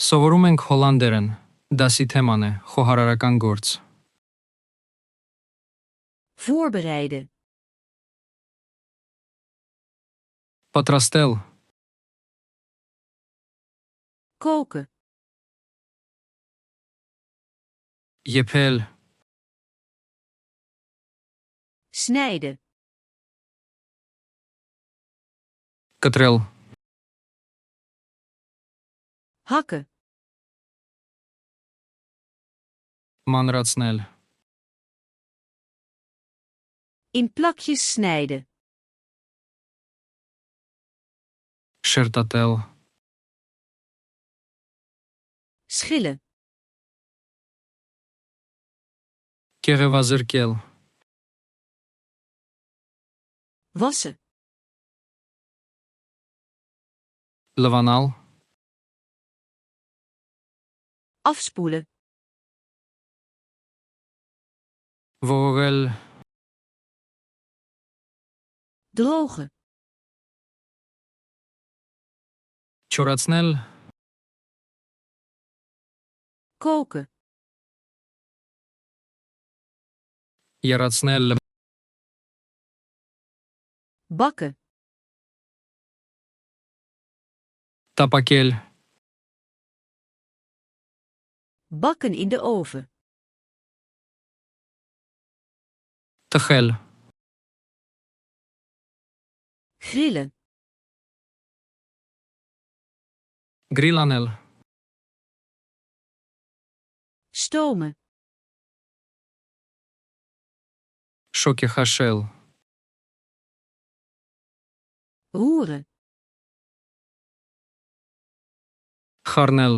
Սովորում ենք հոլանդերեն, դասի թեման է, խոհարարական գործ։ Voorbereiden. Պատրաստել, Koken. եփել, Snijden. կտրել, Hakken. մանրացնել, In plakjes snijden. շերտատել, Schillen. կեղևազրկել, Wassen. լվանալ, Afspoelen. ողողել, Drogen. չորացնել, Koken. եռացնել, Bakken. տապակել, Bakken in de oven. տխել, Grillen. գրիլանել, Stomen. շոկե խաշել, Roeren. խառնել,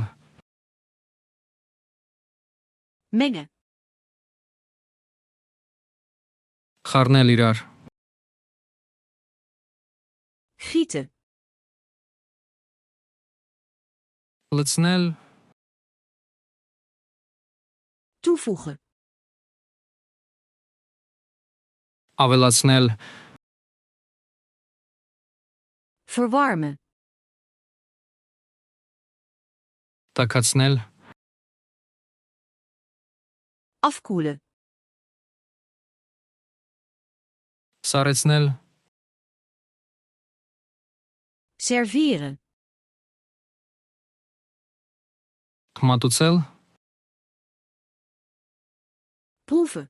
Mengen. խառնել իրար, Gieten. լցնել, Toevoegen. ավելացնել, Verwarmen. տաքացնել, Afkoelen. սառեցնել, Serveren. մատուցել, Proeven.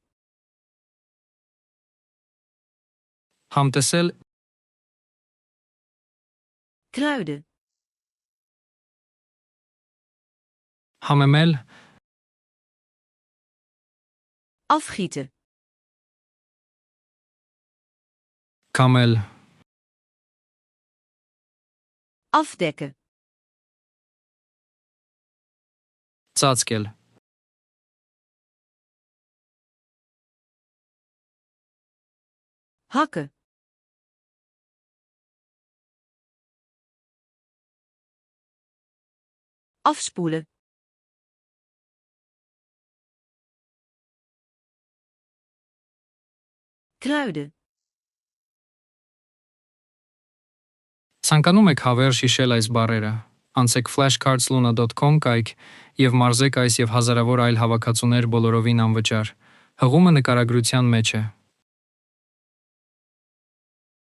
համտեսել, Kruiden. համեմել, Afgieten. կամել, Afdekken. ծածկել, Hakken. Afspoelen. Kruiden. Ցանկանում եք հավերժ հիշել այս բառերը, անցեք flashcardsluna.com կայք և մարզեք այս և հազարավոր այլ հավաքածուներ բոլորովին անվճար։ Հղումը նկարագրության մեջ է։